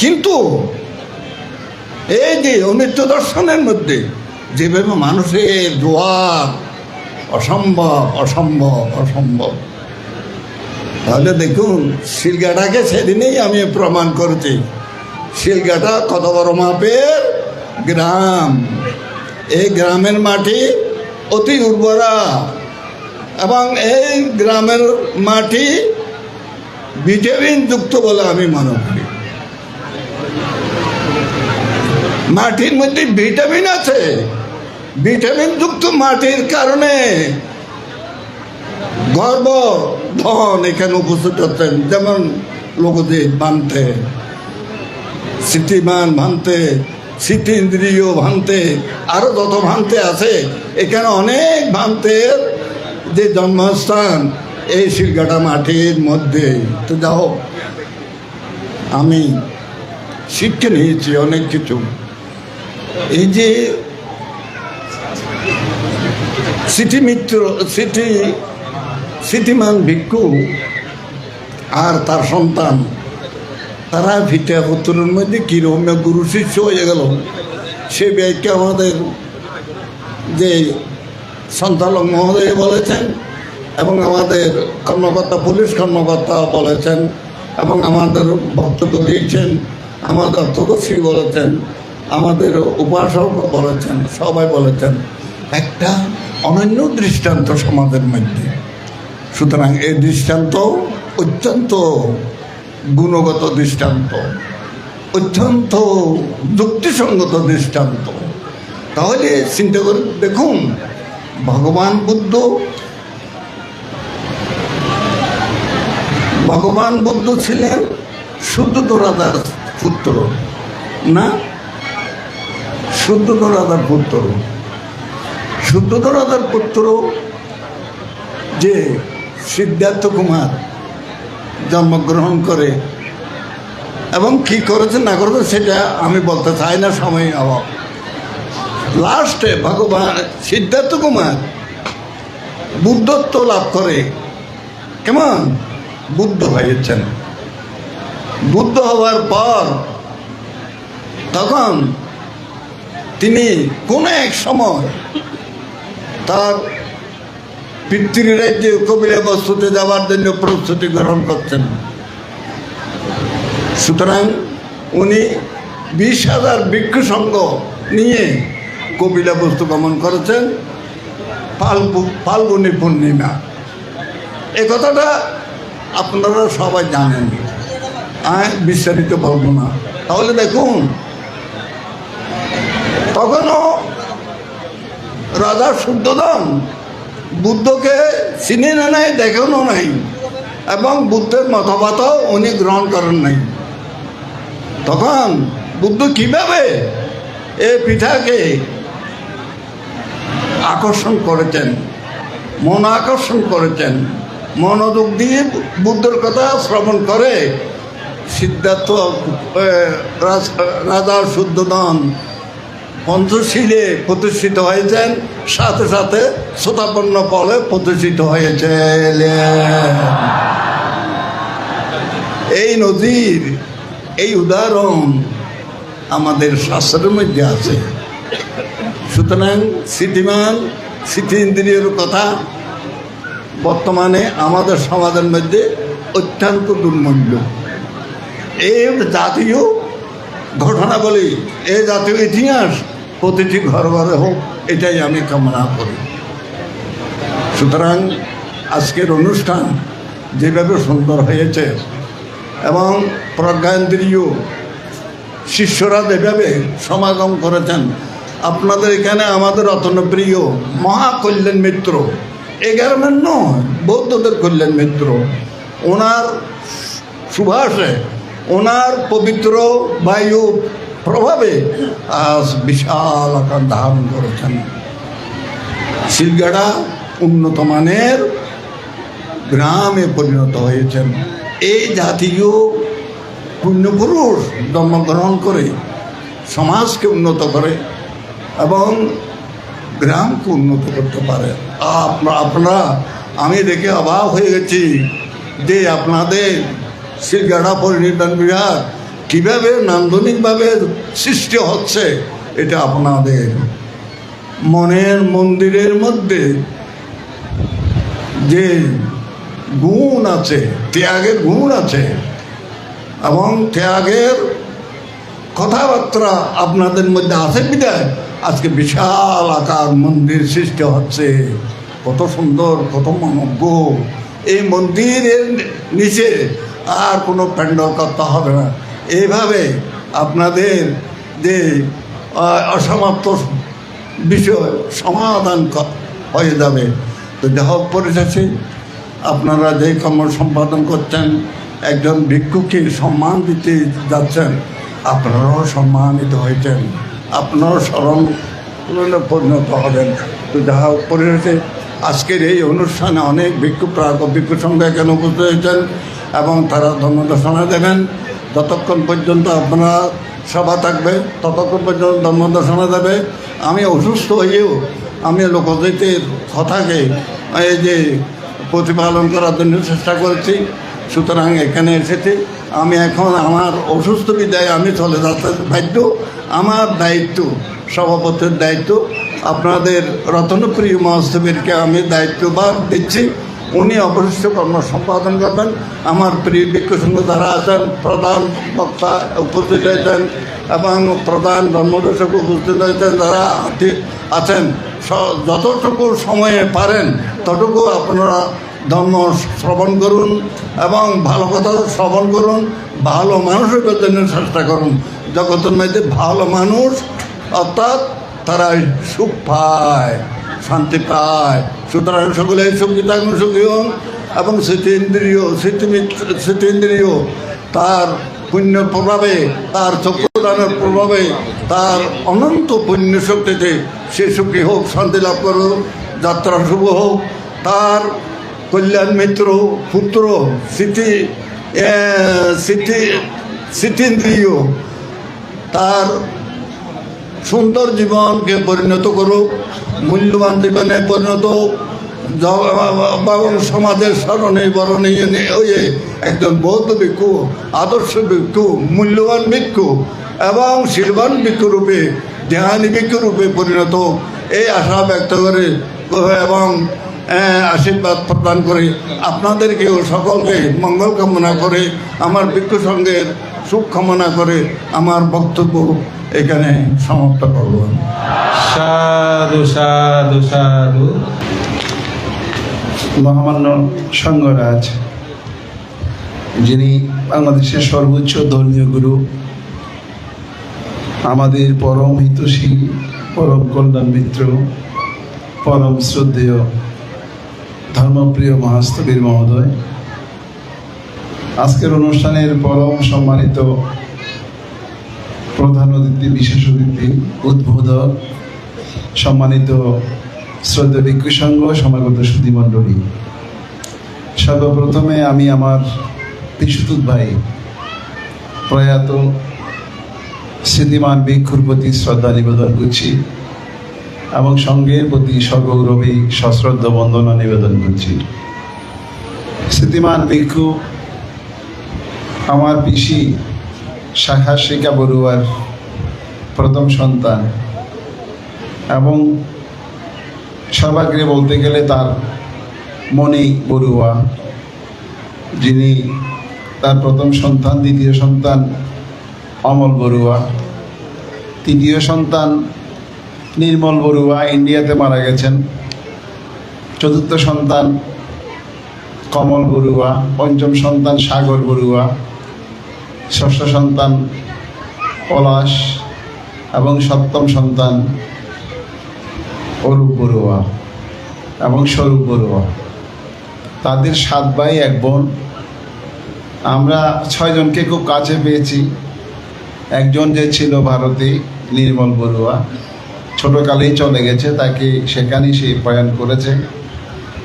কিন্তু এই যে অনিত্য দর্শনের মধ্যে যেভাবে মানুষের জোয়ার, অসম্ভব অসম্ভব অসম্ভব। তাহলে দেখুন শিলঘাটাকে সেদিনেই আমি প্রমাণ করেছি। শিলঘাটা কত বড় মাপের গ্রাম। এই গ্রামের মাটি অতি উর্বরা, এবং এই গ্রামের মাটি ভিটামিন যুক্ত বলে আমি মনে করি। মাটির মধ্যে ভিটামিন আছে, ভিটামিন যুক্ত মাটির কারণে গর্ব ধন এখানে উপস্থিত হচ্ছেন। যেমন লোকজিৎ ভাঙতে, স্মৃতিমান ভাঙতে, স্মৃতি ইন্দ্রিয় ভাঙতে, আরও যত ভাঙতে আছে, এখানে অনেক ভাঙতের যে জন্মস্থান এই শিলঘাটা মাটির মধ্যে। তো যাও, আমি শিক্ষা নিয়েছি অনেক কিছু। এই যে স্মৃতিমান ভিক্ষু আর তার সন্তান, তারা ভিটা পুত্রের মধ্যে কীরকম গুরু শিষ্য হয়ে গেল, সে ব্যাখ্যা আমাদের যে সঞ্চালক মহোদয় বলেছেন, এবং আমাদের কর্মকর্তা, পুলিশ কর্মকর্তা বলেছেন, এবং আমাদের বক্তব্য দিয়েছেন, আমাদের অর্থদর্শী বলেছেন, আমাদের উপাসক বলেছেন, সবাই বলেছেন একটা অনন্য দৃষ্টান্ত সমাজের মধ্যে। সুতরাং এই দৃষ্টান্ত অত্যন্ত গুণগত দৃষ্টান্ত, অত্যন্ত যুক্তিসঙ্গত দৃষ্টান্ত। তাহলে চিন্তা করে দেখুন, ভগবান বুদ্ধ ছিলেন শুদ্ধ রাজার পুত্র না? শুদ্ধ রাজার পুত্র যে সিদ্ধার্থ কুমার জন্মগ্রহণ করে, এবং কি করেছে না করেছে সেটা আমি বলতে চাই না, সময় অভাব। লাস্টে ভগবান সিদ্ধার্থ কুমার বুদ্ধত্ব লাভ করে। কেমন? বুদ্ধ হয়েছেন। বুদ্ধ হওয়ার পর তখন তিনি কোনো এক সময় তার পিতৃরাজ্যে কবিরা বস্তুতে যাওয়ার জন্য প্রস্তুতি গ্রহণ করছেন। সুতরাং উনি 20,000 ভিক্ষু সঙ্গ নিয়ে কপিলা বস্তু গমন করেছেন ফাল্গুনী পূর্ণিমা। এ কথাটা আপনারা সবাই জানেন, বিস্তারিত বলবো না। তাহলে দেখুন, তখনও রাজা শুদ্ধোধন বুদ্ধকে চিনে না নাই, দেখেনও নাই, এবং বুদ্ধের মতবাদও উনি গ্রহণ করেন নাই। তখন বুদ্ধ কীভাবে এই পিঠাকে আকর্ষণ করেছেন, মন আকর্ষণ করেছেন, মনোযোগ দিয়ে বুদ্ধের কথা শ্রবণ করে সিদ্ধার্থ রাজা শুদ্ধোধন পঞ্চশীলে প্রতিষ্ঠিত হয়েছেন, সাথে সাথে শ্রোতাপন্ন ফলে প্রতিষ্ঠিত হয়েছে। এই নদীর এই উদাহরণ আমাদের শাস্ত্রের মধ্যে আছে। সুতরাং স্মৃতি ইন্দ্রিয়ের কথা বর্তমানে আমাদের সমাজের মধ্যে অত্যন্ত দুর্মূল্য। এই জাতীয় ঘটনাবলী, এই জাতীয় ইতিহাস প্রতিটি ঘরে ঘরে হোক, এটাই আমি কামনা করি। সুতরাং আজকের অনুষ্ঠান যেভাবে সুন্দর হয়েছে, এবং প্রজ্ঞান্দ্রীয় শিষ্যরা যেভাবে সমাগম করেছেন, আপনাদের এখানে আমাদের অতনপ্রিয় মহাকল্যাণ মিত্র, এ গ্রামের নয়, বৌদ্ধদের কল্যাণ মিত্র, ওনার সুভাষে, ওনার পবিত্র বায়ু প্রভাবে আজ বিশাল আকার ধারণ করেছেন। শিলগাড়া উন্নত মানের গ্রামে পরিণত হয়েছেন। এই জাতীয় পুণ্যপুরুষ জন্মগ্রহণ করে সমাজকে উন্নত করে এবং গ্রামকে উন্নত করতে পারে। আপনারা, আমি দেখে অবাক হয়ে গেছি যে আপনাদের শিলগাড়া পরিনির্বাণ বিভাগ কীভাবে নান্দনিকভাবে সৃষ্টি হচ্ছে। এটা আপনাদের মনের মন্দিরের মধ্যে যে গুণ আছে, ত্যাগের গুণ আছে, এবং ত্যাগের কথাবার্তা আপনাদের মধ্যে আছে বিধায় আজকে বিশাল আকার মন্দির সৃষ্টি হচ্ছে। কত সুন্দর, কত মানব্য। এই মন্দিরের নিচে আর কোনো প্যান্ডেল করতে হবে না। এইভাবে আপনাদের যে অসমাপ্ত বিষয় সমাধান হয়ে যাবে। তো দেহ পরিশেষে আপনারা যে কর্ম সম্পাদন করছেন, একজন ভিক্ষুকে সম্মান দিতে যাচ্ছেন, আপনারাও সম্মানিত হয়েছেন, আপনারাও স্মরণ পরিণত হবেন। তো যাহা পরিশেষে আজকের এই অনুষ্ঠানে অনেক ভিক্ষু সংঘ এখানে উপস্থিত হয়েছেন এবং তারা ধর্মদর্শনা দেবেন। যতক্ষণ পর্যন্ত আপনারা সভা থাকবে ততক্ষণ পর্যন্ত ধর্মদর্শনা দেবে। আমি অসুস্থ হয়েও আমি লোকগীতির কথাকে এই যে প্রতিপালন করার জন্য চেষ্টা করেছি। সুতরাং এখানে এসেছি। আমি এখন আমার অসুস্থ বিদায় আমি চলে যেতে বাধ্য। আমার দায়িত্ব, সভাপতির দায়িত্ব, আপনাদের রতনপ্রিয় মহাস্তবীরকে আমি দায়িত্বভার দিচ্ছি। উনি অবশিষ্ট কর্ম সম্পাদন করবেন। আমার প্রিয় ভিক্ষু সংঘ যারা আছেন, প্রধান বক্তা উপস্থিত হয়েছেন এবং প্রধান ধর্মদর্শক উপস্থিত হয়েছেন, যারা আছেন, যতটুকু সময়ে পারেন ততটুকু আপনারা ধর্ম শ্রবণ করুন এবং ভালো কথা শ্রবণ করুন, ভালো মানুষের জন্য চেষ্টা করুন। জগতের মধ্যে ভালো মানুষ অর্থাৎ তারা সুখ পায়, শান্তি পায়। সুতরাং সকলে সুখী থাকুন, সুখী হন এবং স্মৃতিন্দ্রিয় তার পুণ্যের প্রভাবে, তার চক্ষুদানের প্রভাবে, তার অনন্ত পুণ্য শক্তিতে সে সুখী হোক, শান্তি লাভ করুক, যাত্রা শুভ হোক। তার কল্যাণ মিত্র, পুত্র, স্মৃতিন্দ্রিয় তার সুন্দর জীবনকে পরিণত করুক, মূল্যবান জীবনে পরিণত হোক এবং সমাজের স্মরণে বরণে হয়ে একজন বৌদ্ধ ভিক্ষু, আদর্শ ভিক্ষু, মূল্যবান ভিক্ষু এবং শিলবান ভিক্ষুরূপে, ধ্যানী ভিক্ষুরূপে পরিণত হোক, এই আশা ব্যক্ত করে এবং আশীর্বাদ প্রদান করে আপনাদেরকেও সকলকে মঙ্গল কামনা করে, আমার ভিক্ষু সংঘের সুখ কামনা করে আমার বক্তব্য এখানে সমাপ্ত করব। সাধু সাধু সাধু। মহামান্য সংঘরাজ, যিনি বাংলাদেশের সর্বোচ্চ ধর্মীয় গুরু, আমাদের পরম হিতৈষী, পরম কল্যাণ মিত্র, পরম শ্রদ্ধেয় ধর্মপ্রিয় মহাস্তবীর মহোদয়, আজকের অনুষ্ঠানের পরম সম্মানিত প্রধান অতিথি, বিশেষ অতিথি, উদ্বোধক, সম্মানিত শ্রদ্ধা ভিক্ষু সংঘ, সমাগত সুধীমণ্ডলী, সর্বপ্রথমে আমি আমার পিসুতুত ভাই প্রয়াত স্মৃতিমান ভিক্ষুর প্রতি শ্রদ্ধা নিবেদন করছি এবং সংঘের প্রতি সগৌরবে সশ্রদ্ধ বন্দনা নিবেদন করছি। স্মৃতিমান ভিক্ষু আমার পিসি শাখা শিকা বড়ুয়ার প্রথম সন্তান এবং সর্বাগ্রে বলতে গেলে তার মণি বড়ুয়া, যিনি তার প্রথম সন্তান, দ্বিতীয় সন্তান অমল বড়ুয়া, তৃতীয় সন্তান নির্মল বড়ুয়া ইন্ডিয়াতে মারা গেছেন, চতুর্থ সন্তান কমল বড়ুয়া, পঞ্চম সন্তান সাগর বড়ুয়া, ষষ্ঠ সন্তান পলাশ এবং সপ্তম সন্তান অরূপ বড়ুয়া এবং স্বরূপ বড়ুয়া। তাদের 7 ভাই 1 বোন। আমরা 6 জনকে খুব কাছে পেয়েছি। একজন যে ছিল ভারতে, নির্মল বড়ুয়া, ছোটকালেই চলে গেছে, তাকে সেখানেই সে প্রয়াণ করেছে,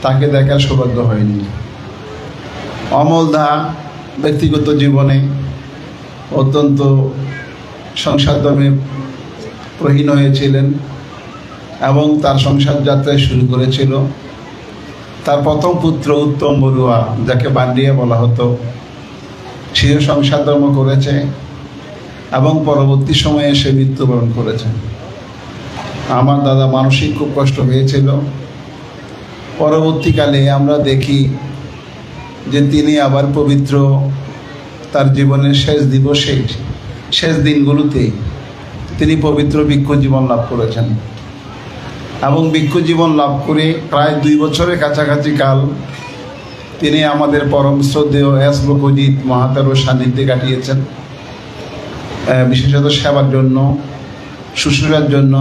তাকে দেখার সৌভাগ্য হয়নি। অমল দা ব্যক্তিগত জীবনে অত্যন্ত সংসার ধর্মে প্রহীন হয়েছিলেন এবং তার সংসার যাত্রায় শুরু করেছিল। তার প্রথম পুত্র উত্তম বড়ুয়া, যাকে বান্ডিয়া বলা হতো, সেও সংসার ধর্ম করেছে এবং পরবর্তী সময়ে সে মৃত্যুবরণ করেছে। আমার দাদা মানসিক খুব কষ্ট হয়েছিল। পরবর্তীকালে আমরা দেখি যে তিনি আবার পবিত্র তার জীবনের শেষ দিবসে, শেষ দিনগুলোতে তিনি পবিত্র ভিক্ষু জীবন লাভ করেছেন। এবং ভিক্ষু জীবন লাভ করে প্রায় 2 বছরের কাছাকাছি কাল তিনি আমাদের পরম শ্রদ্ধেয় এস লোকজিৎ মহাতারুর সান্নিধ্যে কাটিয়েছেন। বিশেষত সেবার জন্য, শুশ্রূষার জন্য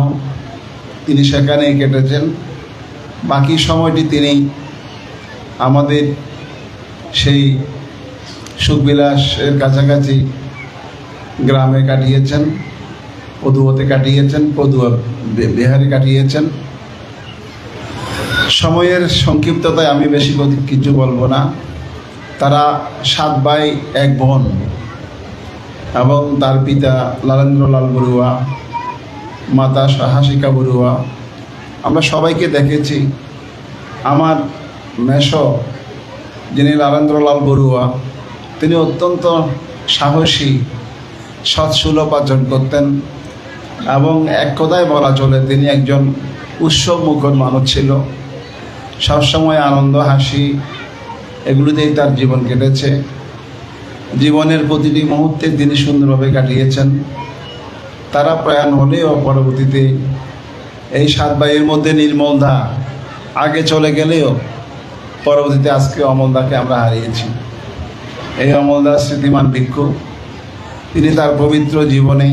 তিনি সেখানেই কেটেছেন। বাকি সময়টি তিনি আমাদের সেই সুখবিলাসের কাছাকাছি গ্রামে কাটিয়েছেন, পদুয়াতে কাটিয়েছেন, পদুয়া বিহারে কাটিয়েছেন। সময়ের সংক্ষিপ্ততায় আমি বেশি কিছু বলবো না। তারা 7 ভাই 1 বোন এবং তার পিতা লালেন্দ্রলাল বড়ুয়া, মাতা সাহাসিকা বড়ুয়া। আমরা সবাইকে দেখেছি। আমার মেসো যিনি লালেন্দ্রলাল বড়ুয়া, তিনি অত্যন্ত সাহসী, সৎসুলভ আচরণ করতেন এবং এক কথায় বলা চলে তিনি একজন উৎসবমুখর মানুষ ছিল। সবসময় আনন্দ, হাসি এগুলোতেই তার জীবন কেটেছে। জীবনের প্রতিটি মুহূর্তে তিনি সুন্দরভাবে কাটিয়েছেন। তারা প্রয়াণ হলেও পরবর্তীতে এই 7 ভাইয়ের মধ্যে নির্মলদা আগে চলে গেলেও পরবর্তীতে আজকে অমলদাকে আমরা হারিয়েছি। এই অমলদা স্মৃতিমান ভিক্ষু, তিনি তার পবিত্র জীবনে,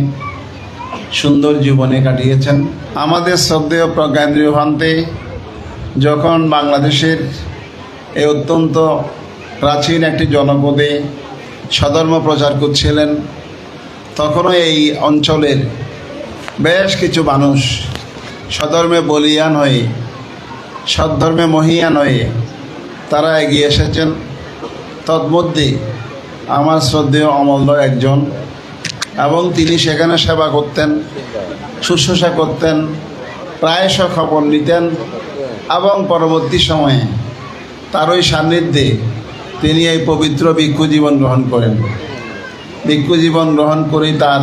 সুন্দর জীবনে কাটিয়েছেন। আমাদের শ্রদ্ধেয় প্রজ্ঞান্দ্রীয় ভান্তে যখন বাংলাদেশের এই অত্যন্ত প্রাচীন একটি জনপদে সধর্ম প্রচার করছিলেন, তখনও এই অঞ্চলের বেশ কিছু মানুষ সধর্মে বলিয়ান হয়ে, সদ্ধর্মে মহিয়ান হয়ে তারা এগিয়ে এসেছেন। তন্মধ্যে আমার শ্রদ্ধেয় অমলদা একজন, এবং তিনি সেখানে সেবা করতেন, শুশ্রূষা করতেন, প্রায়শ খবর নিতেন এবং পরবর্তী সময়ে তার ওই সান্নিধ্যে তিনি এই পবিত্র ভিক্ষু জীবন গ্রহণ করেন। ভিক্ষু জীবন গ্রহণ করেই তার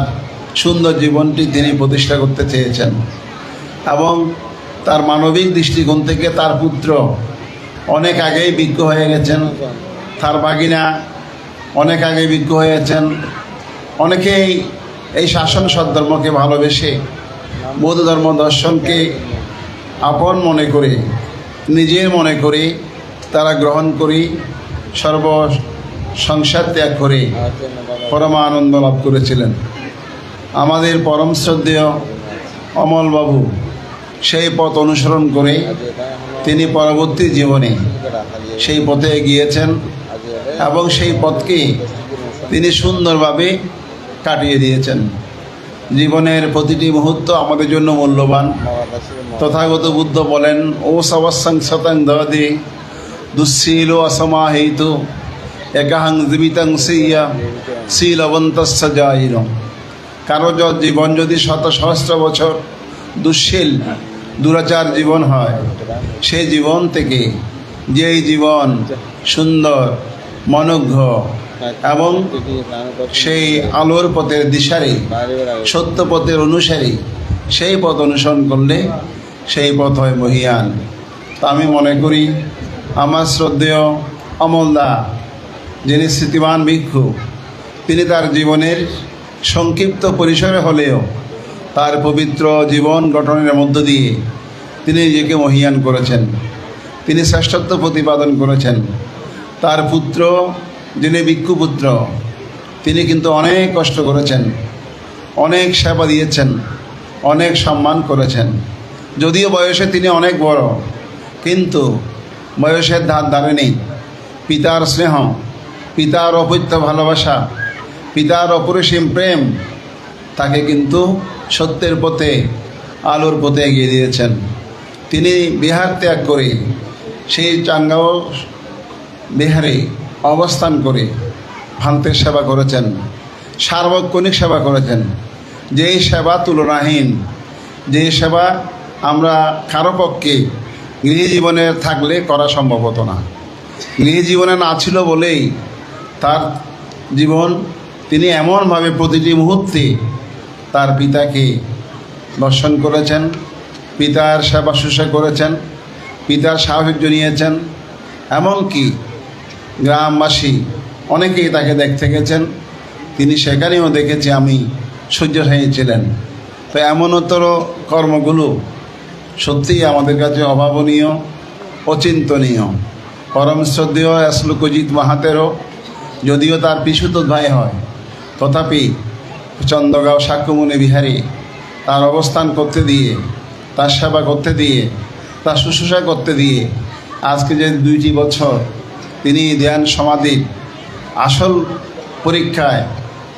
সুন্দর জীবনটি তিনি প্রতিষ্ঠা করতে চেয়েছেন এবং তার মানবিক দৃষ্টিকোণ থেকে তার পুত্র অনেক আগেই ভিক্ষু হয়ে গেছেন, তার বাগিনা অনেক আগেই ভিক্ষু হয়েছেন। অনেকেই এই শাসন সদ্ধর্মকে ভালোবেসে বৌদ্ধ ধর্ম দর্শনকে আপন মনে করে, নিজের মনে করে তারা গ্রহণ করি, সর্ব সংসার ত্যাগ করে পরমানন্দ লাভ করেছিলেন। আমাদের পরম শ্রদ্ধেয় অমলবাবু সেই পথ অনুসরণ করে তিনি পরবর্তী জীবনে সেই পথে গিয়েছেন এবং সেই পথকে তিনি সুন্দরভাবে কাটিয়ে দিয়েছেন। জীবনের প্রতিটি মুহূর্ত আমাদের জন্য মূল্যবান। তথাগত বুদ্ধ বলেন, ও সবসংসতং দদি দুঃশীল অসমাহিত একাহং জীবিতং সিয়া শীলবন্তস্য জায়িন। কারো জীবন যদি শত সহস্র বছর দুঃশীল, দুরাচার জীবন হয়, সেই জীবন থেকে যেই জীবন সুন্দর, মনোজ্ঞ এবং সেই আলোর পথের দিশারি, সত্য পথের অনুসারী, সেই পথ অনুসরণ করলে সেই পথ হয় মহিয়ান। তা আমি মনে করি আমার শ্রদ্ধেয় অমলদা, যিনি স্মৃতিমান ভিক্ষু, তিনি তার জীবনের সংক্ষিপ্ত পরিসরে হলেও তার পবিত্র জীবন গঠনের মধ্য দিয়ে তিনি নিজেকে মহিয়ান করেছেন, তিনি শ্রেষ্ঠত্ব প্রতিপাদন করেছেন। তার পুত্র, যিনি ভিক্ষু পুত্র, তিনি কিন্তু অনেক কষ্ট করেছেন, অনেক সেবা দিয়েছেন, অনেক সম্মান করেছেন। যদিও বয়সে তিনি অনেক বড়, কিন্তু বয়সের ধার ধারেনি পিতার স্নেহ, পিতার অপৈত্য ভালোবাসা, পিতার অপরিসীম প্রেম তাকে কিন্তু সত্যের পথে, আলোর পথে এগিয়ে দিয়েছেন। তিনি বিহার ত্যাগ করে সেই চাঙ্গাও বিহারে অবস্থান করে ভান্তের সেবা করেছেন, সার্বক্ষণিক সেবা করেছেন। যেই সেবা তুলনাহীন, যে সেবা আমরা কারো পক্ষে গৃহজীবনে থাকলে করা সম্ভব হতো না। গৃহজীবনে না ছিল বলেই তার জীবন তিনি এমনভাবে প্রতিটি মুহূর্তে তার পিতাকে দর্শন করেছেন, পিতার সেবা শুশ্রূষা করেছেন, পিতার সাহায্য নিয়েছেন। এমনকি গ্রামবাসী অনেকেই তাকে দেখতে গেছেন, তিনি সেখানেও দেখেছি আমি শয্যাশায়ী ছিলেন। তো এমনতর কর্মগুলো সত্যিই আমাদের কাছে অভাবনীয়, অচিন্তনীয়। পরম শ্রদ্ধেয় শ্লোকজিৎ মাহাতেরও যদিও তার পিসুত ভাই হয়, তথাপি চন্দ্রগাঁও শাক্যমুনি বিহারী তার অবস্থান করতে দিয়ে, তার সেবা করতে দিয়ে, তার শুশ্রূষা করতে দিয়ে আজকে যে 2টি বছর তিনি ধ্যান সমাধির আসল পরীক্ষায়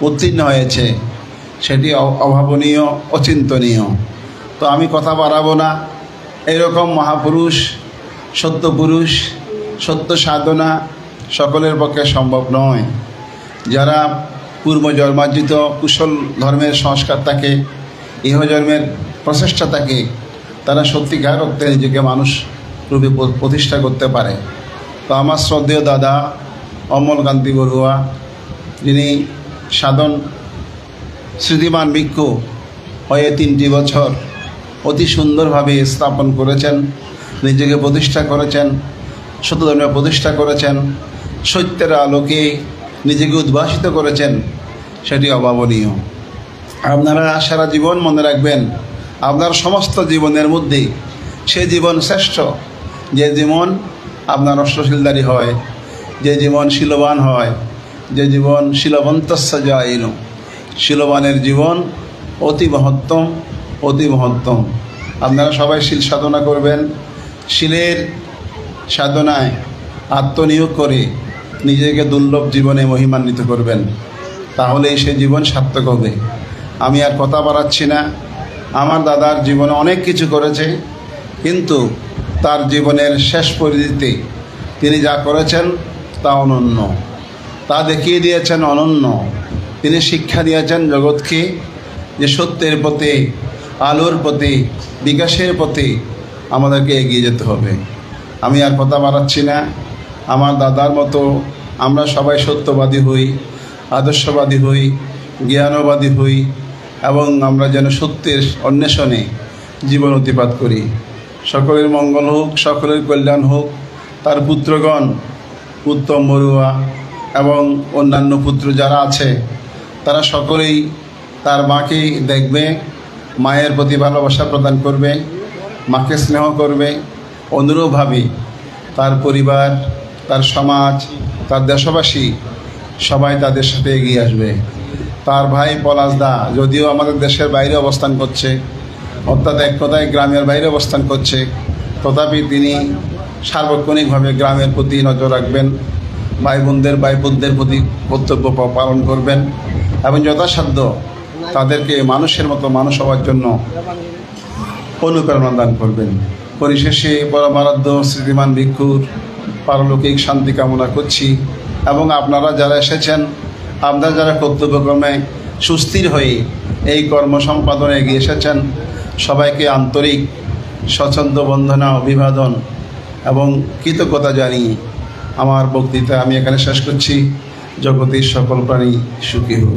উত্তীর্ণ হয়েছে, সেটি অভাবনীয়, অচিন্তনীয়। তো আমি কথা বাড়াবো না। এরকম মহাপুরুষ, সত্য পুরুষ, সত্য সাধনা সকলের পক্ষে সম্ভব নয়। যারা পূর্বজন্মার্জিত কুশল ধর্মের সংস্কার থাকে, ইহজন্মের প্রচেষ্টা থাকে, তারা সত্যিকার অর্থে নিজেকে মানুষ রূপে প্রতিষ্ঠা করতে পারে। তো আমার শ্রদ্ধেয় দাদা অমলকান্তি বড়ুয়া, যিনি সাধন স্মৃতিমান ভিক্ষু হয়ে 3টি বছর অতি সুন্দরভাবে স্থাপন করেছেন, নিজেকে প্রতিষ্ঠা করেছেন, সত্য ধর্মের প্রতিষ্ঠা করেছেন, সত্যের আলোকে নিজেকে উদ্ভাসিত করেছেন, সেটি অভাবনীয়। আপনারা সারা জীবন মনে রাখবেন, আপনার সমস্ত জীবনের মধ্যে সে জীবন শ্রেষ্ঠ, যে জীবন আপনার অষ্টশীলধারী হয়, যে জীবন শীলবান হয়, যে জীবন শীলবন্তস্য জায়িনু। শীলবানের জীবন অতি মহত্তম, অতি মহত্তম। আপনারা সবাই শীল সাধনা করবেন। শীলের সাধনায় আত্মনিয়োগ করে নিজেকে দুর্লভ জীবনে মহিমান্বিত করবেন, তাহলেই সে জীবন সার্থক হবে। আমি আর কথা বাড়াচ্ছি না। আমার দাদার জীবনে অনেক কিছু করেছে, কিন্তু তার জীবনের শেষ পরিধিতে তিনি যা করেছেন তা অনন্য, তা দেখিয়ে দিয়েছেন অনন্য। তিনি শিক্ষা দিয়েছেন জগৎকে যে সত্যের পথে, আলোর পথে, বিকাশের পথে আমাদেরকে এগিয়ে যেতে হবে। আমি আর কথা বাড়াচ্ছি না। আমার দাদার মতো আমরা সবাই সত্যবাদী হই, আদর্শবাদী হই, জ্ঞানবাদী হই, এবং আমরা যেন সত্যের অন্বেষণে জীবন অতিবাহিত করি। সকলের মঙ্গল হোক, সকলের কল্যাণ হোক। তার পুত্রগণ উত্তম বড়ুয়া এবং অন্যান্য পুত্র যারা আছে, তারা সকলেই তার মাকে দেখবে, মায়ের প্রতি ভালোবাসা প্রদান করবে, মাকে স্নেহ করবে। অনুরূপভাবে তার পরিবার, তার সমাজ, তার দেশবাসী সবাই তাদের সাথে এগিয়ে আসবে। তার ভাই পলাশ দা যদিও আমাদের দেশের বাইরে অবস্থান করছে, অর্থাৎ এক কথায় গ্রামের বাইরে অবস্থান করছে, তথাপি তিনি সার্বক্ষণিকভাবে গ্রামের প্রতি নজর রাখবেন, ভাই বোনদের, ভাই বোনদের প্রতি কর্তব্য পালন করবেন এবং যথাসাধ্য তাদেরকে মানুষের মতো মানুষ হওয়ার জন্য অনুপ্রেরণা দান করবেন। পরিশেষে পরমারাধ্য স্মৃতিমান ভিক্ষুর পারলৌকিক শান্তি কামনা করছি। এবং আপনারা যারা এসেছেন, আপনারা যারা কর্তব্যক্রমে সুস্থির হয়ে এই কর্ম সম্পাদনে এগিয়ে এসেছেন, সবাইকে আন্তরিক স্বচ্ছন্দ বন্দনা, অভিবাদন এবং কৃতজ্ঞতা জানিয়ে আমার বক্তৃতা আমি এখানে শেষ করছি। জগতের সকল প্রাণী সুখী হোক।